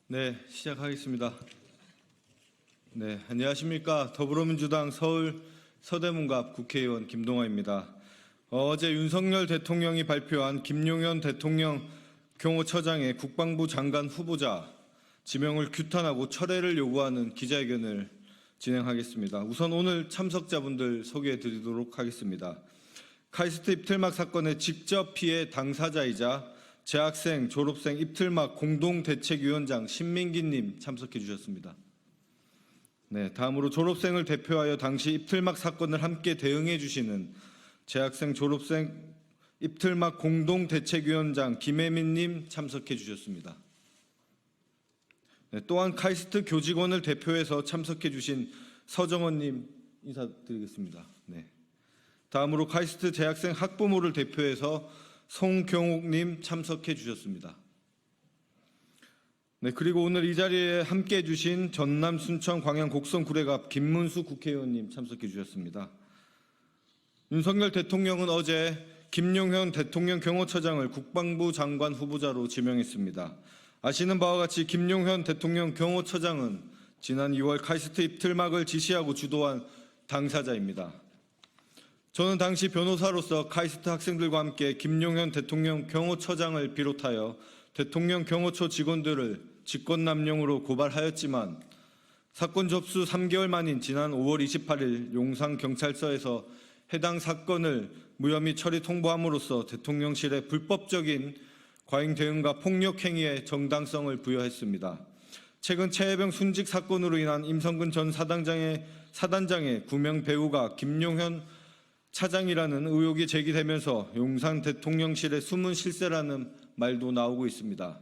네, 시작하겠습니다. 네, 안녕하십니까. 더불어민주당 서울 서대문갑 국회의원 김동아입니다. 어제 윤석열 대통령이 발표한 김용현 대통령 경호처장의 국방부 장관 후보자 지명을 규탄하고 철회를 요구하는 기자회견을 진행하겠습니다. 우선 오늘 참석자분들 소개해 드리도록 하겠습니다. 카이스트 입틀막 사건의 직접 피해 당사자이자 재학생, 졸업생 입틀막 공동대책위원장 신민기님 참석해 주셨습니다. 네, 다음으로 졸업생을 대표하여 당시 입틀막 사건을 함께 대응해 주시는 재학생, 졸업생 입틀막 공동대책위원장 김혜민님 참석해 주셨습니다. 네, 또한 카이스트 교직원을 대표해서 참석해 주신 서정원님 인사드리겠습니다. 네. 다음으로 카이스트 재학생 학부모를 대표해서 송경옥님 참석해 주셨습니다. 네, 그리고 오늘 이 자리에 함께해 주신 전남, 순천, 광양, 곡성, 구례갑 김문수 국회의원님 참석해 주셨습니다. 윤석열 대통령은 어제 김용현 대통령 경호처장을 국방부 장관 후보자로 지명했습니다. 아시는 바와 같이 김용현 대통령 경호처장은 지난 2월 카이스트 입틀막을 지시하고 주도한 당사자입니다. 저는 당시 변호사로서 카이스트 학생들과 함께 김용현 대통령 경호처장을 비롯하여 대통령 경호처 직원들을 직권남용으로 고발하였지만 사건 접수 3개월 만인 지난 5월 28일 용산경찰서에서 해당 사건을 무혐의 처리 통보함으로써 대통령실의 불법적인 과잉 대응과 폭력 행위에 정당성을 부여했습니다. 최근 최혜병 순직 사건으로 인한 임성근 전 사단장의 구명 배우가 김용현 차장이라는 의혹이 제기되면서 용산 대통령실의 숨은 실세라는 말도 나오고 있습니다.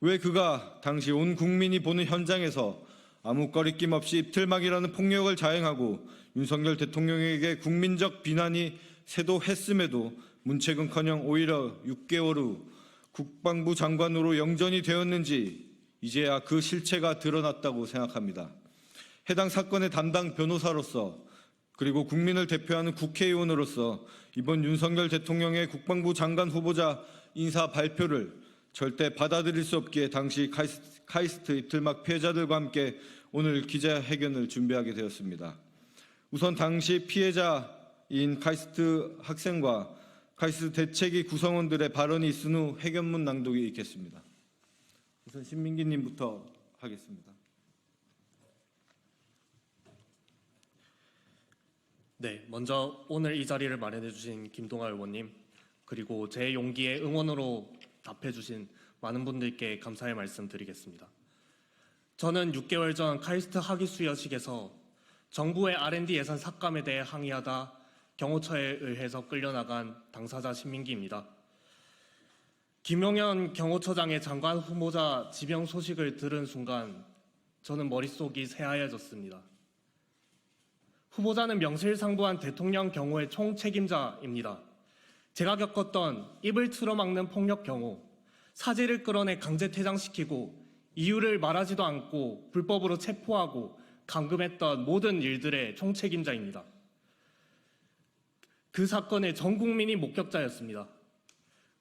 왜 그가 당시 온 국민이 보는 현장에서 아무 거리낌 없이 입틀막이라는 폭력을 자행하고 윤석열 대통령에게 국민적 비난이 쇄도했음에도 문책은커녕 오히려 6개월 후 국방부 장관으로 영전이 되었는지 이제야 그 실체가 드러났다고 생각합니다. 해당 사건의 담당 변호사로서 그리고 국민을 대표하는 국회의원으로서 이번 윤석열 대통령의 국방부 장관 후보자 인사 발표를 절대 받아들일 수 없기에 당시 카이스트 입틀막 피해자들과 함께 오늘 기자회견을 준비하게 되었습니다. 우선 당시 피해자인 카이스트 학생과 카이스트 대책위 구성원들의 발언이 있은 후 회견문 낭독이 있겠습니다. 우선 신민기님부터 하겠습니다. 네, 먼저 오늘 이 자리를 마련해 주신 김동아 의원님, 그리고 제 용기에 응원으로 답해 주신 많은 분들께 감사의 말씀 드리겠습니다. 저는 6개월 전 카이스트 학위 수여식에서 정부의 R&D 예산 삭감에 대해 항의하다 경호처에 의해서 끌려나간 당사자 신민기입니다. 김용현 경호처장의 장관 후보자 지명 소식을 들은 순간 저는 머릿속이 새하얘졌습니다. 후보자는 명실상부한 대통령 경호의 총책임자입니다. 제가 겪었던 입을 틀어막는 폭력 경호, 사제를 끌어내 강제 퇴장시키고 이유를 말하지도 않고 불법으로 체포하고 감금했던 모든 일들의 총책임자입니다. 그 사건의 전 국민이 목격자였습니다.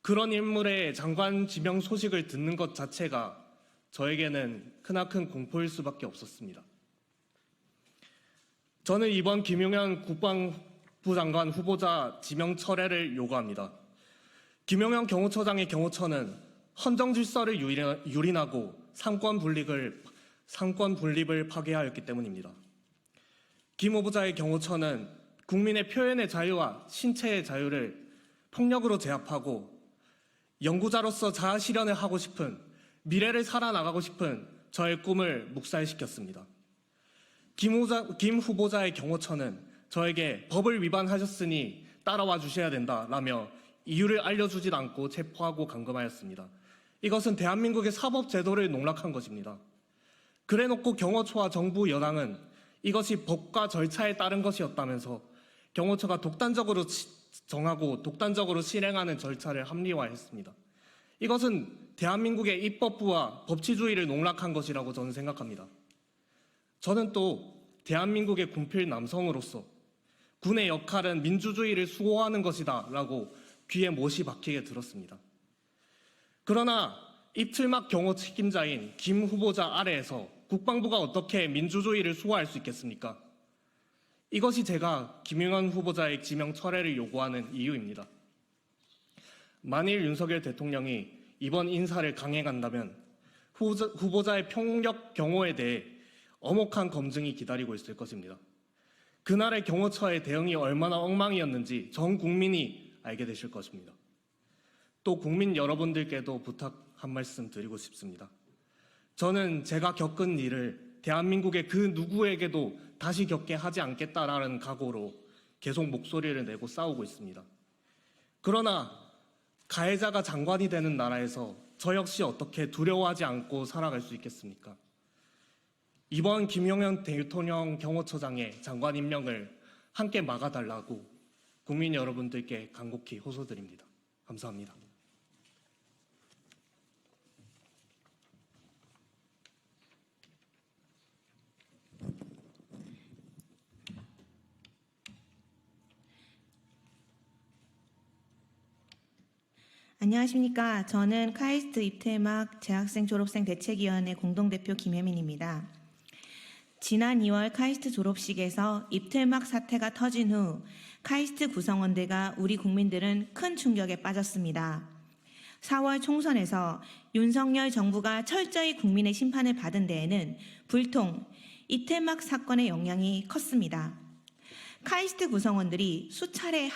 그런 인물의 장관 지명 소식을 듣는 것 자체가 저에게는 크나큰 공포일 수밖에 없었습니다. 저는 이번 김용현 국방부 장관 후보자 지명 철회를 요구합니다. 김용현 경호처장의 경호처는 헌정 질서를 유린하고 상권 분립을 파괴하였기 때문입니다. 김 후보자의 경호처는 국민의 표현의 자유와 신체의 자유를 폭력으로 제압하고 연구자로서 자아 실현을 하고 싶은, 미래를 살아나가고 싶은 저의 꿈을 묵살시켰습니다. 김 후보자의 경호처는 저에게 법을 위반하셨으니 따라와 주셔야 된다라며 이유를 알려주지도 않고 체포하고 감금하였습니다. 이것은 대한민국의 사법제도를 농락한 것입니다. 그래놓고 경호처와 정부 여당은 이것이 법과 절차에 따른 것이었다면서 경호처가 독단적으로 정하고 독단적으로 실행하는 절차를 합리화했습니다. 이것은 대한민국의 입법부와 법치주의를 농락한 것이라고 저는 생각합니다. 저는 또 대한민국의 군필 남성으로서 군의 역할은 민주주의를 수호하는 것이다 라고 귀에 못이 박히게 들었습니다. 그러나 입틀막 경호 책임자인 김 후보자 아래에서 국방부가 어떻게 민주주의를 수호할 수 있겠습니까? 이것이 제가 김용현 후보자의 지명 철회를 요구하는 이유입니다. 만일 윤석열 대통령이 이번 인사를 강행한다면 후보자의 폭력 경호에 대해 엄혹한 검증이 기다리고 있을 것입니다. 그날의 경호처의 대응이 얼마나 엉망이었는지 전 국민이 알게 되실 것입니다. 또 국민 여러분들께도 부탁 한 말씀 드리고 싶습니다. 저는 제가 겪은 일을 대한민국의 그 누구에게도 다시 겪게 하지 않겠다라는 각오로 계속 목소리를 내고 싸우고 있습니다. 그러나 가해자가 장관이 되는 나라에서 저 역시 어떻게 두려워하지 않고 살아갈 수 있겠습니까? 이번 김용현 대통령 경호처장의 장관 임명을 함께 막아달라고 국민 여러분들께 간곡히 호소드립니다. 감사합니다. 안녕하십니까. 저는 카이스트 입틀막 재학생 졸업생 대책위원회 공동대표 김혜민입니다. 지난 2월 카이스트 졸업식에서 입틀막 사태가 터진 후 카이스트 구성원들과 우리 국민들은 큰 충격에 빠졌습니다. 4월 총선에서 윤석열 정부가 철저히 국민의 심판을 받은 데에는 불통, 입틀막 사건의 영향이 컸습니다. 카이스트 구성원들이 수차례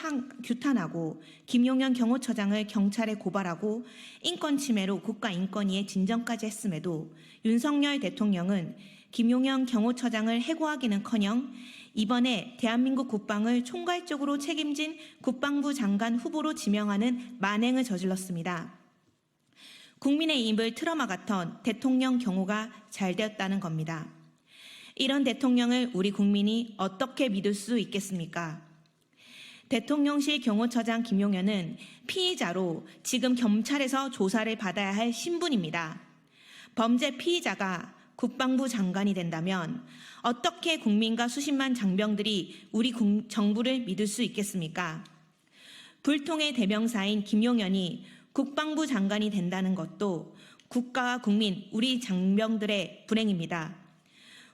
규탄하고 김용현 경호처장을 경찰에 고발하고 인권 침해로 국가인권위에 진정까지 했음에도 윤석열 대통령은 김용현 경호처장을 해고하기는커녕 이번에 대한민국 국방을 총괄적으로 책임진 국방부 장관 후보로 지명하는 만행을 저질렀습니다. 국민의 입을 틀어막았던 대통령 경호가 잘 되었다는 겁니다. 이런 대통령을 우리 국민이 어떻게 믿을 수 있겠습니까? 대통령실 경호처장 김용현은 피의자로 지금 경찰에서 조사를 받아야 할 신분입니다. 범죄 피의자가 국방부 장관이 된다면 어떻게 국민과 수십만 장병들이 우리 정부를 믿을 수 있겠습니까? 불통의 대명사인 김용현이 국방부 장관이 된다는 것도 국가와 국민, 우리 장병들의 불행입니다.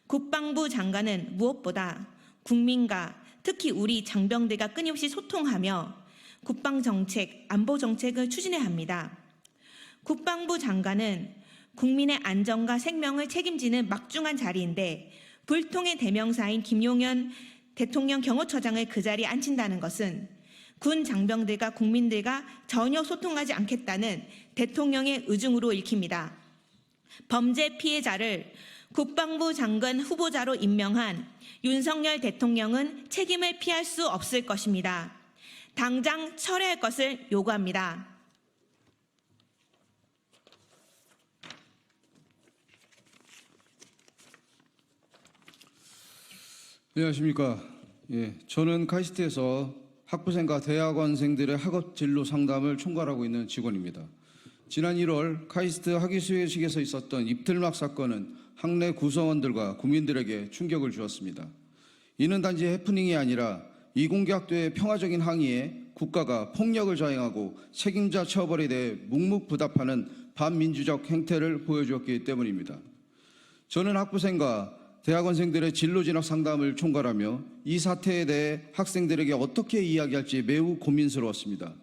국방부 장관은 무엇보다 국민과 특히 우리 장병들과 끊임없이 소통하며 국방정책, 안보정책을 추진해야 합니다. 국방부 장관은 국민의 안전과 생명을 책임지는 막중한 자리인데 불통의 대명사인 김용현 대통령 경호처장을 그 자리에 앉힌다는 것은 군 장병들과 국민들과 전혀 소통하지 않겠다는 대통령의 의중으로 읽힙니다. 범죄 피해자를 국방부 장관 후보자로 임명한 윤석열 대통령은 책임을 피할 수 없을 것입니다. 당장 철회할 것을 요구합니다. 안녕하십니까. 저는 카이스트에서 학부생과 대학원생들의 학업 진로 상담을 총괄하고 있는 직원입니다. 지난 1월 카이스트 학위 수여식에서 있었던 입틀막 사건은 학내 구성원들과 국민들에게 충격을 주었습니다. 이는 단지 해프닝이 아니라 이공계학도의 평화적인 항의에 국가가 폭력을 자행하고 책임자 처벌에 대해 묵묵부답하는 반민주적 행태를 보여주었기 때문입니다. 저는 학부생과 대학원생들의 진로 진학 상담을 총괄하며 이 사태에 대해 학생들에게 어떻게 이야기할지 매우 고민스러웠습니다.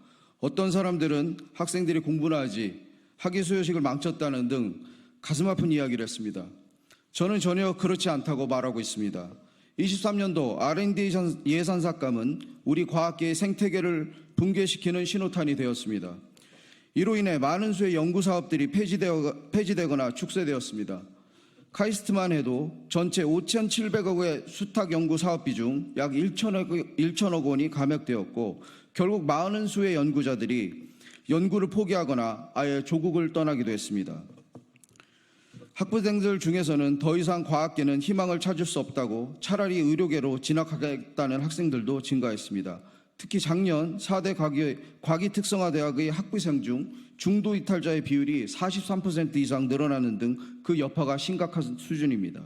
어떤 사람들은 학생들이 공부나 하지 학위 수여식을 망쳤다는 등 가슴 아픈 이야기를 했습니다. 저는 전혀 그렇지 않다고 말하고 있습니다. 23년도 R&D 예산 삭감은 우리 과학계의 생태계를 붕괴시키는 신호탄이 되었습니다. 이로 인해 많은 수의 연구 사업들이 폐지되거나 축소되었습니다. 카이스트만 해도 전체 5,700억의 수탁 연구 사업비 중 약 1천억 원이 감액되었고 결국 많은 수의 연구자들이 연구를 포기하거나 아예 조국을 떠나기도 했습니다. 학부생들 중에서는 더 이상 과학계는 희망을 찾을 수 없다고 차라리 의료계로 진학하겠다는 학생들도 증가했습니다. 특히 작년 4대 과기특성화대학의 학부생 중 중도 이탈자의 비율이 43% 이상 늘어나는 등 그 여파가 심각한 수준입니다.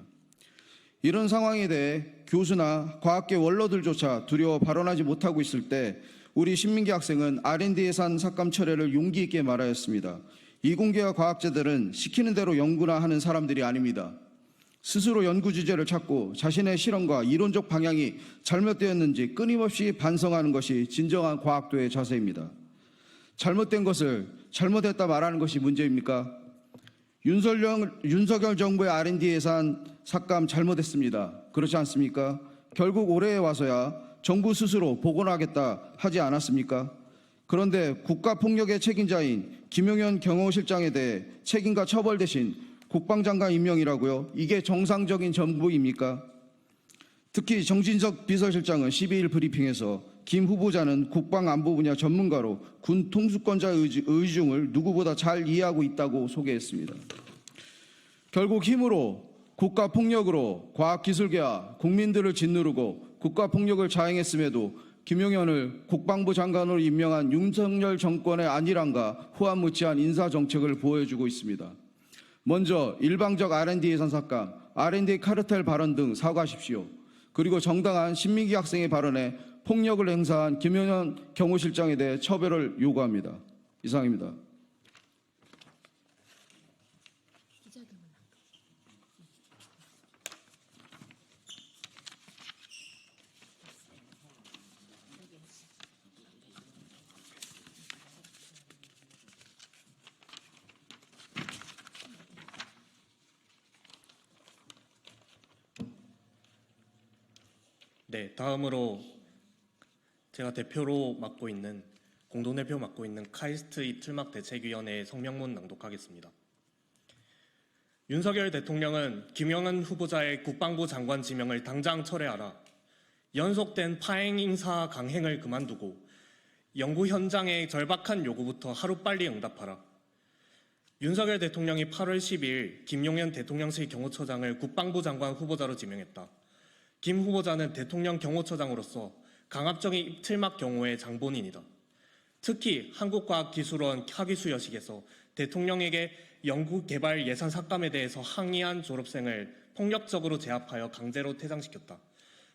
이런 상황에 대해 교수나 과학계 원로들조차 두려워 발언하지 못하고 있을 때 우리 신민기 학생은 R&D 예산 삭감 철회를 용기 있게 말하였습니다. 이공계와 과학자들은 시키는 대로 연구나 하는 사람들이 아닙니다. 스스로 연구 주제를 찾고 자신의 실험과 이론적 방향이 잘못되었는지 끊임없이 반성하는 것이 진정한 과학도의 자세입니다. 잘못된 것을 잘못했다 말하는 것이 문제입니까? 윤석열 정부의 R&D 예산 삭감 잘못했습니다. 그렇지 않습니까? 결국 올해에 와서야 정부 스스로 복원하겠다 하지 않았습니까? 그런데 국가폭력의 책임자인 김용현 경호실장에 대해 책임과 처벌 대신 국방장관 임명이라고요? 이게 정상적인 정부입니까? 특히 정진석 비서실장은 12일 브리핑에서 김 후보자는 국방안보 분야 전문가로 군 통수권자의 의중을 누구보다 잘 이해하고 있다고 소개했습니다. 결국 힘으로, 국가폭력으로 과학기술계와 국민들을 짓누르고 국가폭력을 자행했음에도 김용현을 국방부 장관으로 임명한 윤석열 정권의 안일함과 후한무치한 인사정책을 보여주고 있습니다. 먼저 일방적 R&D 예산 삭감, R&D 카르텔 발언 등 사과하십시오. 그리고 정당한 신민기 학생의 발언에 폭력을 행사한 김용현 경호실장에 대해 처벌을 요구합니다. 이상입니다. 네, 다음으로 제가 공동대표 맡고 있는 카이스트 입틀막 대책위원회의 성명문 낭독하겠습니다. 윤석열 대통령은 김영은 후보자의 국방부 장관 지명을 당장 철회하라. 연속된 파행 인사 강행을 그만두고 연구 현장의 절박한 요구부터 하루빨리 응답하라. 윤석열 대통령이 8월 10일 김용현 대통령실 경호처장을 국방부 장관 후보자로 지명했다. 김 후보자는 대통령 경호처장으로서 강압적인 입틀막 경호의 장본인이다. 특히 한국과학기술원 학위수 여식에서 대통령에게 연구개발 예산 삭감에 대해서 항의한 졸업생을 폭력적으로 제압하여 강제로 퇴장시켰다.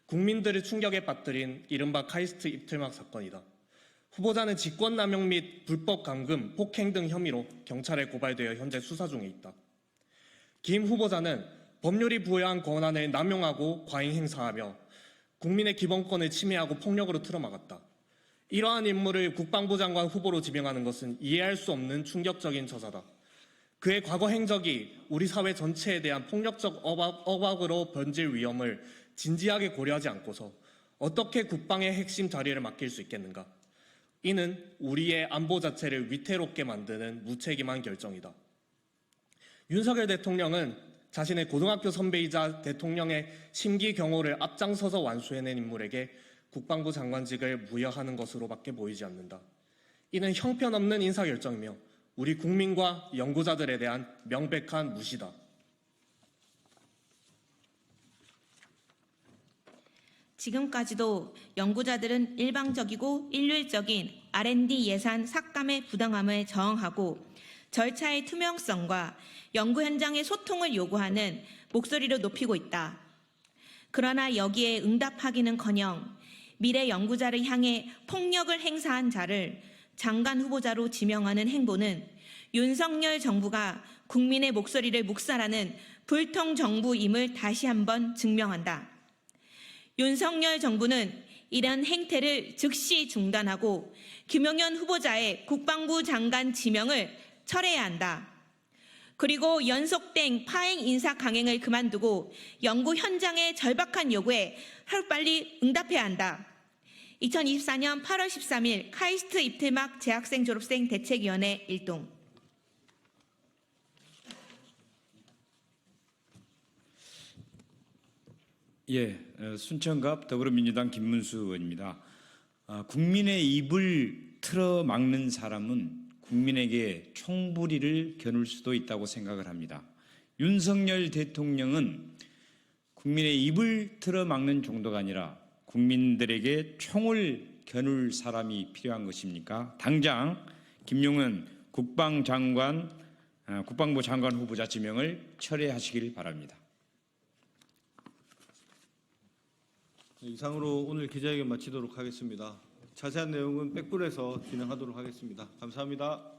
국민들을 충격에 빠뜨린 이른바 카이스트 입틀막 사건이다. 후보자는 직권남용 및 불법 감금, 폭행 등 혐의로 경찰에 고발되어 현재 수사 중에 있다. 김 후보자는 법률이 부여한 권한을 남용하고 과잉 행사하며 국민의 기본권을 침해하고 폭력으로 틀어막았다. 이러한 인물을 국방부 장관 후보로 지명하는 것은 이해할 수 없는 충격적인 처사다. 그의 과거 행적이 우리 사회 전체에 대한 폭력적 억압으로 번질 위험을 진지하게 고려하지 않고서 어떻게 국방의 핵심 자리를 맡길 수 있겠는가? 이는 우리의 안보 자체를 위태롭게 만드는 무책임한 결정이다. 윤석열 대통령은 자신의 고등학교 선배이자 대통령의 심기 경호를 앞장서서 완수해낸 인물에게 국방부 장관직을 부여하는 것으로밖에 보이지 않는다. 이는 형편없는 인사결정이며 우리 국민과 연구자들에 대한 명백한 무시다. 지금까지도 연구자들은 일방적이고 일률적인 R&D 예산 삭감의 부당함에 저항하고 절차의 투명성과 연구 현장의 소통을 요구하는 목소리를 높이고 있다. 그러나 여기에 응답하기는커녕 미래 연구자를 향해 폭력을 행사한 자를 장관 후보자로 지명하는 행보는 윤석열 정부가 국민의 목소리를 묵살하는 불통 정부임을 다시 한번 증명한다. 윤석열 정부는 이런 행태를 즉시 중단하고 김용현 후보자의 국방부 장관 지명을 철회해야 한다. 그리고 연속된 파행 인사 강행을 그만두고 연구 현장의 절박한 요구에 하루빨리 응답해야 한다. 2024년 8월 13일 카이스트 입틀막 재학생 졸업생 대책위원회 1동. 순천갑 더불어민주당 김문수 의원입니다. 국민의 입을 틀어막는 사람은 국민에게 총부리를 겨눌 수도 있다고 생각을 합니다. 윤석열 대통령은 국민의 입을 틀어막는 정도가 아니라 국민들에게 총을 겨눌 사람이 필요한 것입니까? 당장 김용은 국방부 장관 후보자 지명을 철회하시길 바랍니다. 이상으로 오늘 기자회견 마치도록 하겠습니다. 자세한 내용은 백불에서 진행하도록 하겠습니다. 감사합니다.